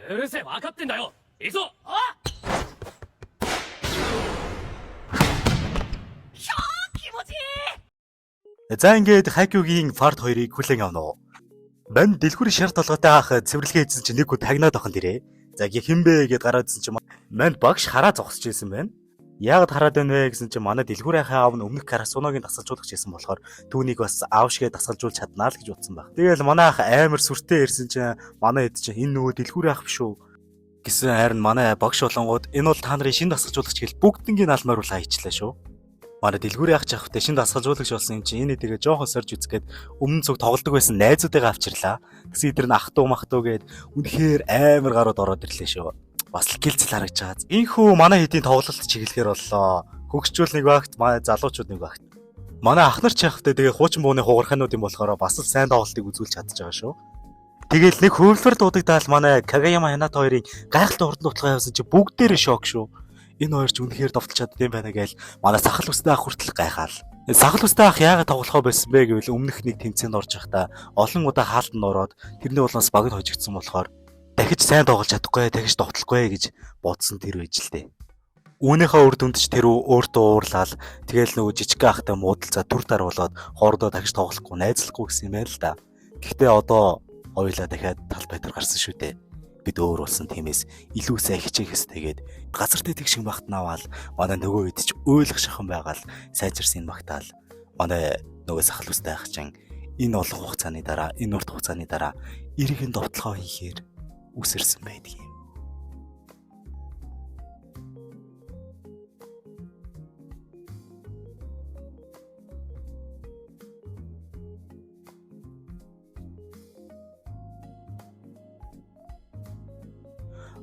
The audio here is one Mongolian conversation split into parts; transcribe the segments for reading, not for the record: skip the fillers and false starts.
うるせえ、分かってんだよ。行くぞ。気持ちいい。 За ингээд Хакюгийн Fart 2-ыг хүлээн авна уу. Мань дэлгүүрийн шар толгойтой ах цэвэрлэгээ хийсэн чинь нэг үе тагнаад ахын дээрээ. За хинбэ гэд гараадсэн чинь манд багш хараа зогсож ирсэн байна. Яагаад хараад байна вэ гэсэн чинь манай дэлгүүрийн аав нь өмнөх карасуногийн дасгалжуулагч байсан болохоор түүнийг бас аавшгээ дасгалжуулж чаднаа л гэж утсан баг. Тэгэл манай ах амар сүртэй ирсэн чинь манай хэд чинь энэ нөгөө дэлгүүрийн ах биш үү гэсэн харин манай багш болонгууд энэ бол та нарын шинэ дасгалжуулагч гэл бүгднгийн наалмаар уул хайчлаа шүү. Манай дэлгүүрийн ах чахтай шинэ дасгалжуулагч болсон юм чи энэ тэгээ жоохон сорж үзгээд өмнө цуг тоглодог байсан найзуудыгаа авчирлаа. Тэгсэн идэр нь ах トゥ мах トゥ гээд үнэхээр амар гарууд ороод ирлээ шүү. Бас л гэлцэл харагч байгаа. Инхүү манай хэдийн тоглолт чиглэхээр боллоо. Хөгжчүүл нэг багт манай залуучууд нэг багт. Манай ах нар чахтай тэгээ хуучин бууны хугархаанууд юм болохоор бас л сайн тоглолтыг үзүүлж чадж байгаа шүү. Тэгээл нэг хөвлөр дуудагдаал манай Кагаяма Хината хоёрын гайхалтай урд нутлага явуулсан чи бүгдээрээ шок шүү. Энэ хоёр ч үнэхээр довтолч чаддсан байна гээл манай сахал устай ах хүртэл гайхаал. Сахал устай ах яагаад тоглохоо байсан бэ гэвэл өмнөх нэг тэмцээнд орж байхдаа олон удаа хаалтанд ороод тэрний улмаас баг нь хожигдсон болохоор дахиж сайн тоглож чадахгүй, дахиж довтлохгүй гэж бодсон тэр байж л дээ. Үүнийхээ үр дүнд ч тэр өөртөө уурлал тэгэл нөгөө жижиг ахтай муудалцаа түр дар болоод хоордоо дахиж тоглохгүй, найзлахгүй гэсэн юм байна л да. Гэхдээ одоо хоёулаа дахиад талбай дээр гарсан шүү дээ. Бид өөр болсон тиймээс илүү сайн хичээх ёстойгээд газар дээр тэгшин багтнаавал манай нөгөө хэд ч ойлгох шахан байгаал сайжирсан магтаал манай нөгөө сахал устай ах чин энэ олон хугацааны дараа энэ урт хугацааны дараа эргэн довтлогоо хийхээр үсэрсэн байдаг юм.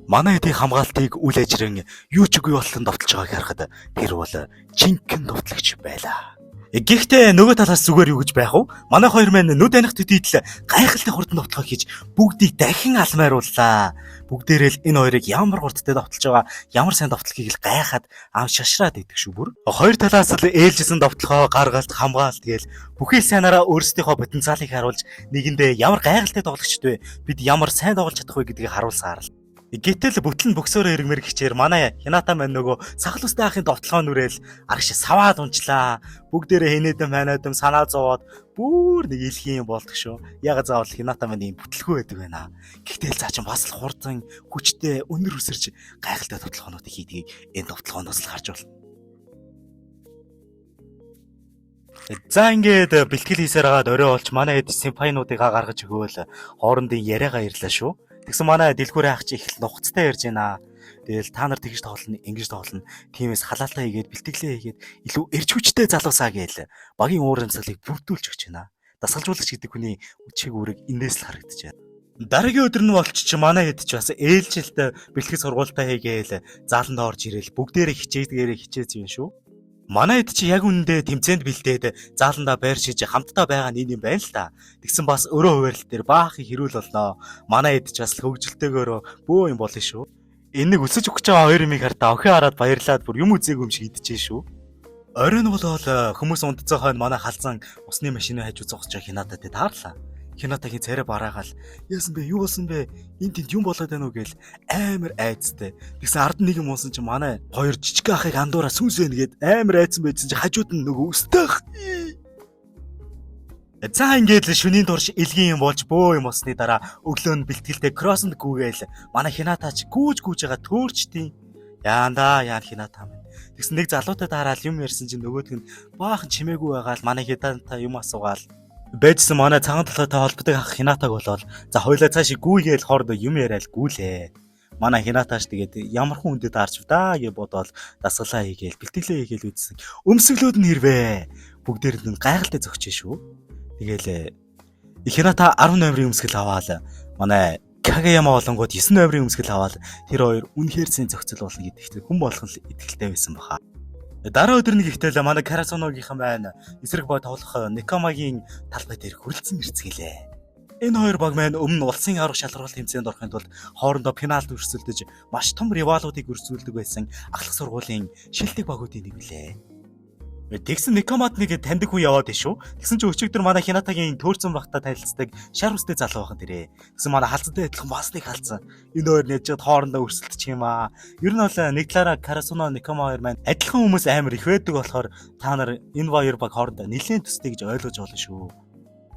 Манай хэдийн хамгаалтыг үл ажрын юу ч үгүй болтон довтлж байгааг харахад тэр бол жинхэнэ довтлагч байлаа. Гэхдээ нөгөө талаас зүгээр юу гэж байх вэ? Манай хоёр маань нүд аних төдийдл гайхалтай хурдан довтлогоо хийж бүгдийг дахин алмаарууллаа. Бүгдээрээ л энэ хоёрыг ямар хурдтай довтлж байгаа, ямар сайн довтлохыг л гайхаад ам шашраад идэг шүү бүр. Хоёр талаас л ээлжсэн довтлогоо гаргалт хамгаалт гээл бүхэл сайнараа өөрсдийнхөө потенциалыг харуулж нэгэндээ ямар гайхалтай тоглогчд вэ? Бид ямар сайн тоглож чадах вэ гэдгийг харуулсаар л. Гэтэл бүтлэн бөксөөрөө иргмэр гिचээр манай Хината маань нөгөө сахал устай ахын довтлогоо нүрэл аргаш саваад унчлаа. Бүгдээрээ хинээдэм ханаадэм санаа зовоод бүр нэг илхийн юм болдог шүү. Ягаад заавал Хината маань ийм бүтлгүй байдаг байна. Гэхдээ цаа чин бас л хурдан хүчтэй өнөр өсөрч гайхалтай довтлогоонуудыг хийдгийг энэ довтлогооноос л харж байна. За ингээд бэлтгэл хийсээр хагаад орой болж манай хэд симпайнуудыгаа гаргаж өгөөл хоорондын яриагаа ирлээ шүү. Тэгсэн манай дэлгүүрийн ах чи их нухацтай ярьж байна. Тэгэл та нар тэгж тоглоно, ингэж тоглоно. Тиймээс халаалтаа хийгээд бэлтгэлээ хийгээд илүү эрч хүчтэй залуусаа гээл багийн уур амьсгалыг бүрдүүлж өгч байна. Дасгалжуулагч гэдэг хүний чиг үүрэг энээс л харагдаж байна. Дараагийн өдөр нь болч чи манай хэд ч бас ээлжилт бэлтгэл сургуультаа хийгээл зааланд орж ирээл бүгдээрээ хичээж юм шүү. Манай хэд чи яг үнэндээ тэмцээнд бэлдээд зааландаа байр шиж хамтдаа байгаа нь энэ юм байна л та. Тэгсэн бас өөрөө хуваарлт дээр баахыг хэрүүл болноо. Манай хэд ч бас хөвгөлтэйгөөрөө бөө юм болно шүү. Энэ нэг өсөж өгч байгаа хоёр юмыг хартаа охин хараад баярлаад бүр юм үзээгүй юм шиг идчихэж шүү. Оройн болоод хүмүүс унтцаа хойно манай халзан усны машины хажуу зогсож байгаа Хинататай таарлаа. Хинатагийн царай бараагаал яасан бэ? Юу болсон бэ? Энд тэнд юм болоод байна уу гээл амар айцтай. Тэгсэн ард нэг юм унсан чи манай хоёр жижиг ахыг андуураа сүнсвэн гээд амар айцсан байсан чи хажууд нь нөгөө өстөх. За ингээд л шөнийн турш илгийн юм болж бөө юм болсны дараа өглөө нь бэлтгэлтэй кроссонд гүгээл манай Хинатач гүүж байгаа төөрчтийн яанда яан Хината минь. Тэгсэн нэг залуутай дараал юм ярьсан чи нөгөөдг нь баахан чимээгүй байгаал манай Хината юм асуугаал байжсан манай цагаан толгойтой холбодог ах Хинатаг болоод за хоёлаа цаашаа гүйгээл хоорондоо юм яриад гүйлээ. Манай Хинатааш тэгээд ямар хүн үндэд харж вдаа гэж бодоод дасгалаа хийгээл бэлтгэлээ хийгээл үзсэн. Өмсгөлүүд нь хэрвээ бүгдээр нь гайхалтай зөгчөө шүү. Тэгээл Хината 10 номерын өмсгөл аваал манай Кагаяма болонгууд 9 номерын өмсгөл аваал тэр хоёр үнэхээр зэн зөгцөл болно гэдэгт хүн болгон л итгэлтэй байсан баха. Дараа өдөр нэг ихтэл манай Карасуногийнхан байна. Эсрэг бой тоглох Никомагийн талбай дээр хүрэлцэн ирцгэлээ. Энэ хоёр баг маань өмнө улсын аврах шалралт тэмцээнд орохын тулд хоорондоо пенальт өрсөлдөж маш том ривалуудыг өрсөлдөг байсан ахлах сургуулийн шилдэг багуудын нэг билээ. Тэгсэн Никомад нэг таньдаг хүн яваад шүү. Тэгсэн чи өчигдөр манай Хинатагийн төөрцөн багтаа танилцдаг шар үстэй залуу байхан тэрэ. Тэгсэн манай халзантай адилхан бас нэг халзан. Энэ хоёр нэжээд хоорондоо өрсөлдөж юм аа. Ер нь бол нэг талаараа Карасуно Никома хоёр маань адилхан хүмүүс амар их байдаг болохоор та нар энэ хоёр баг хоорондоо нэлээд төстэй гэж ойлгож болно шүү.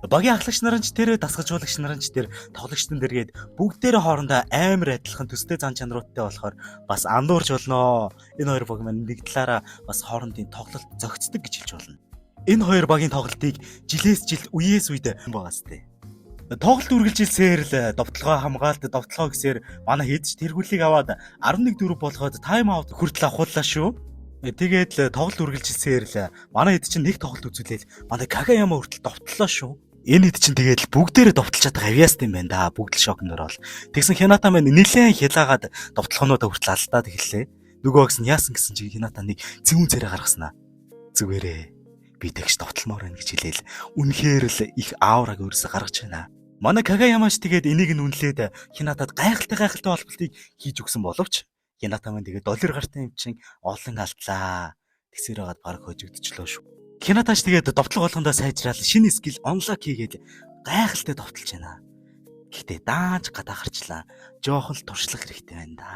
Багийн ахлагч нарын ч тэр дасгалжуулагч нарын ч тэр тоглогчдын дэргээд бүгдээрээ хоорондоо амар адилхан төстэй зан чанаруудтай болохоор бас андуурч болно. Энэ хоёр баг маань нэг талаараа бас хоорондын тоглолт зохицдог гэж хэлж болно. Энэ хоёр багийн тоглолтыг жилээс жил үеэс үед байгаас тээ. Тоглолт үргэлжилсээр л довтлогоо хамгаалт довтлогоо гэсээр манай хэд ч тэргүүлийг аваад 11-4 болгоод тайм аут хүртэл авахуллаа шүү. Тэгээд л тоглолт үргэлжилсээр л манай хэд чинь нэг тоглолт үзүүлээл манай Кагаяма хүртэл довтлоо шүү. Энэ хэд чинь тэгээд бүгдээрээ довтлж чадах авьяастай юм байна да. Бүгд л шокнд ороод. Тэгсэн Хината маань нэлээд хялаагаад довтлохонуудаа хүртэл алдаад эхэллээ. Нөгөө гис нь яасан гэсэн чи Хината нэг зүүн царай гаргаснаа. Зүгээрээ би тэгш довтлмоор байна гэж хэлээл. Үнэхээр л их аураг өөрөөсө гаргаж байна. Манай Кагаямаш тэгээд энийг нь үнэлээд Хинатад гайхалтай холболтыг хийж өгсөн боловч Хината маань тэгээд доллар гартай юм чин олон алдлаа. Тэгсээр хагаад баг хожигдчихлоо шүү. Хинаташ тэгээд довтлог болгондоо сайжраад шинэ скил онлок хийгээд гайхалтай довтлж байна. Гэхдээ дааж гадаахарчлаа. Жохон л туршлах хэрэгтэй байна да.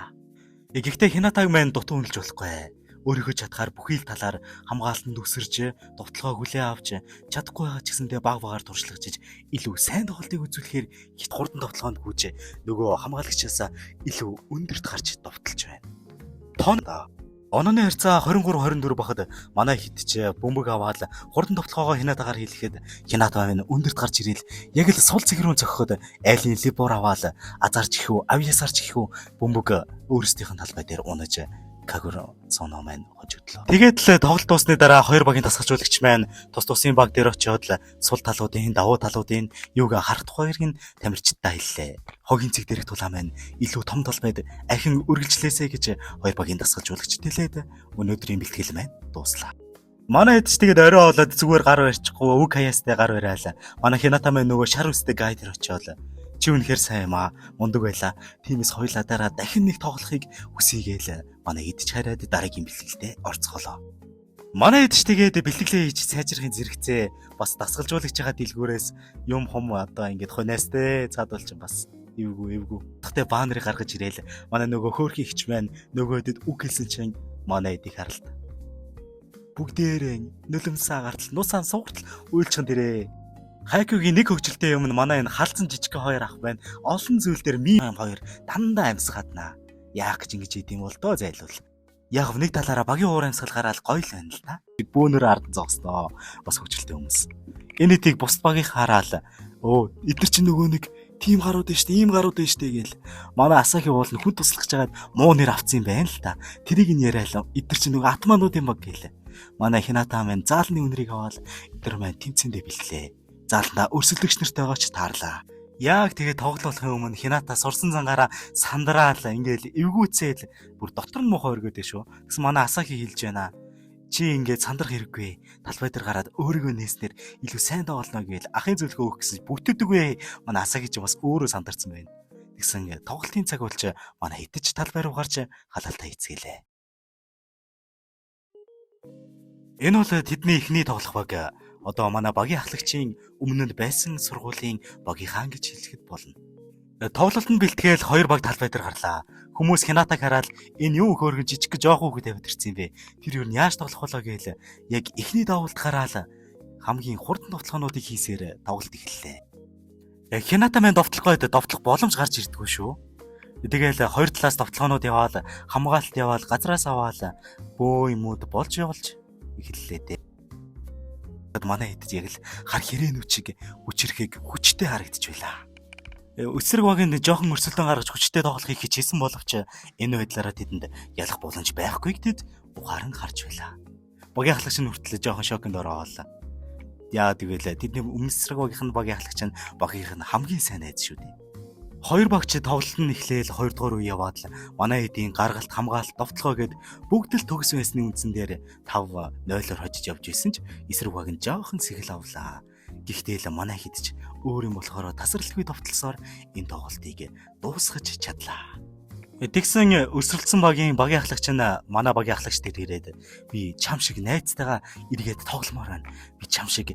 Гэхдээ Хинатаг маань дутуу үнэлж болохгүй. Өөрийнхөө чадхаар бүхий л талаар хамгаалтанд өсөрж, довтлогоо хүлээн авч, чадахгүй байгаа ч гэсэндээ баг багаар туршлагажиж илүү сайн тоглолтыг үзүүлэхээр хит хурдан довтлогоонд гүйж нөгөө хамгаалагчаасаа илүү өндөрт гарч довтлж байна. Тонда Онооны харьцаа 23-24 бахад манай хит ч бөмбөг аваад хурдан довтлогоогоо Хинатагаар хийлгэхэд Хината маань өндөрт гарч ирэл яг л сул цэг рүү зогхоход айлын либор аваад азарч ихүү авьяасарч ихүү бөмбөг өөрсдийнх нь талбай дээр унаж Кагуро соно маань хожигдлоо. Тэгээд л тоглолт дуусны дараа хоёр багийн тасгалжуулагч маань тусын баг дээр очиод л сул талуудын давуу талуудын юуг харах хоёрыг нь тамирчдаа хэллээ. Хогийн цэг дээрх тулаа маань илүү том талбайд ахин үргэлжлээсэй гэж хоёр багийн тасгалжуулагчд хэлээд өнөөдрийн бэлтгэл маань дууслаа. Манай хэд ч тэгээд орой болоод зүгээр гар барьчихгүй өг хаяастай гар бариалаа. Манай Хината маань нөгөө шар үстэй гайдер очиод чи үнэхээр сайн юм аа. Мундаг байлаа. Тимээс хоёулаа дараа дахин нэг тоглохыг хүсийгээл манай хэд ч хараад дараагийн бэлтгэлдээ орцголоо. Манай хэд ч тэгээд бэлтгэлээ хийж сайжрахын зэрэгцээ бас дасгалжуулагч байгаа дэлгүүрээс юм хом одоо ингээд хоньяастэй цаадуулч бас эвгүй. Тэгтээ баанерыг гаргаж ирээл манай нөгөө хөөрхий ихч маань нөгөөдөд үг хэлсэн чинь манай эдийг харалт. Бүгдээрээ нулимсаа гартал нусаан сууртал уйлчихын тэрэ. Хайкугийн нэг хөгжилтэй юм манай энэ халдсан жижигхэн хоёр ах байна. Олон зүйл дээр мим хоёр дандаа амьсгааднаа. Яах гэж ингэж идэм бол доо зайлуул. Яг нэг талаараа багийн уур амьсгалгаараа л гоё л байна л та. Бөөнөр ардан зогсноо. Бас хөгжилтэй хүмүүс. Энэ эдийг бус багийн хараал. Эдгэр чинь нөгөө нэг тим гарууд дээ штэ, ийм гарууд дээ штэ гээл. Манай Асаки уул нь хүн туслахж байгаад муу нэр авцсан юм байна л та. Тэрийг нь яриалаа. Эдгэр чинь нөгөө атмануудын баг гээл. Манай Хината маань заалны үнрийг аваад эдгэр маань тэмцэндээ бэлтлээ. Заалнаа өрсөлдөгч нартай байгаа ч таарлаа. Яг тэгээ тоглолохын өмнө Хината сурсан зангаараа сандраал ингээл эвгүүцээл бүр дотор нь муухай өргөдөө шүү. Тэгсэн манай Асаки хэлж байна. Чи ингээд сандрах хэрэггүй. Талбай дээр гараад өөрийгөө нээснээр илүү сайн тоглоно гэвэл ахын зөвлөгөө өгөх гэсэн бүтээдэггүй. Манай Асаки ч бас өөрөө сандарсан байна. Тэгсэн тоглолтын цаг болж манай хитэж талбай руу гарч халаалтаа хийцгээлээ. Энэ бол тэдний эхний тоглох баг. Одоо манай багийн ахлагчийн өмнөд байсан сургуулийн багийнхаа гэж хэлэхэд болно. Тоглолтод бэлтгээл хоёр баг талбай дээр гарлаа. Хүмүүс Хинатаг хараад энэ юу хөөргөн жижиг жоох үг тавиад ирсэн бэ. Тэр юу яаж тоглох болоо гээл яг эхний давуулт гараал хамгийн хурдан довтлогоонуудыг хийсээр тоглолт эхэллээ. Хината маань довтлогоод довтлох боломж гарч ирдэггүй шүү. Тэгээл хоёр талаас довтлогоонууд яваал, хамгаалалт яваал, газраас аваал бөө юмуд болж явуулж эхэллээ дээ. Манай хэд яг л хар хэрээнүүчиг хүчрэхийг хүчтэй харагдчих байлаа. Өсрэг багийн жоохон өрсөлдөөн гаргаж хүчтэй тоглохыг хичээсэн боловч энэ байдлаараа тэдэнд ялах боломж байхгүй гэдэд ухаан харж байлаа. Багийн ахлагч нь хүртэл жоохон шоконд ороод. Яа тэгвэл тэдний өмнөсрэг багийн ахлагч нь багийнх нь хамгийн сайн найз шүү дээ. Хоёр багч тоглолт нь эхлээл 2 дугаар үе яваад л манай эдийн гаргалт хамгаалалт довтлогоо гэд бүгд л төгс байсны үндсэн дээр 5-0-оор хожиж явж исэн ч эсрэг баг нь жоохон сэхэл авлаа. Гэхдээ л манай хэд ч өөр юм болохоор тасралтгүй довтлосоор энэ тоглолтыг дуусгаж чадлаа. Тэгсэн өсрөлдсөн багийн ахлагч нь манай багийн ахлагч дээр ирээд би чам шиг найзтайгаа эргээд тогломоор байна. Би чам шиг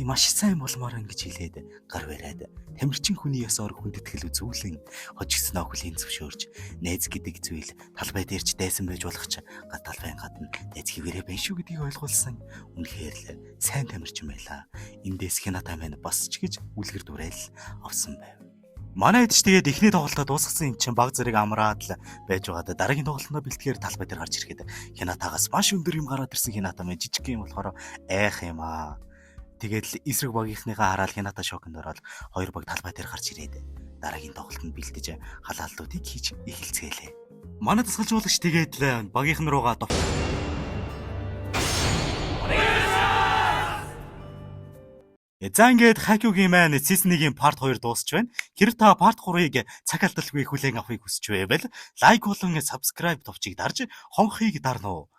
маш сайн болмоор байна гэж хэлээд гар бариад тамирчин хүний ясаар хүндэтгэл үзүүлэн хожигдсон охлын зөвшөөрж найз гэдэг зүйл талбай дээрч дайсан байж болох ч талбайн гадна найз хэвээрээ байна шүү гэдгийг ойлгуулсан. Үнэхээр л сайн тамирчин байлаа. Эндээс Хяната маань бас ч гэж үлгэр дурайл авсан байв. Манай эдч тэгээд эхний тоглолтоо дуусгасан юм чинь баг зэрэг амраад л байж байгаад дараагийн тоглолтоо бэлтгэхээр талбай дээр гарч ирэхэд Хянатагаас маш өндөр юм гараад ирсэн. Хяната маань жижиг юм болохоор айх юм аа. Тэгээд л эсрэг багийнхныгаа хараад Хяната шоконд ороод хоёр баг талбай дээр гарч ирээд дараагийн тоглолтод бэлдэж халааллуудыг хийж эхэлцгээлээ. Манай тасгалжуулагч тэгээд л багийнхан руугаа За ингээд Хакюгийн маань season 1-ийн part 2 дуусч байна. Хэрэг та part 3-ыг цаг алдалгүй хүлээн авахыг хүсэж байвал лайк болон subscribe товчийг дарж хонхыг дарна уу.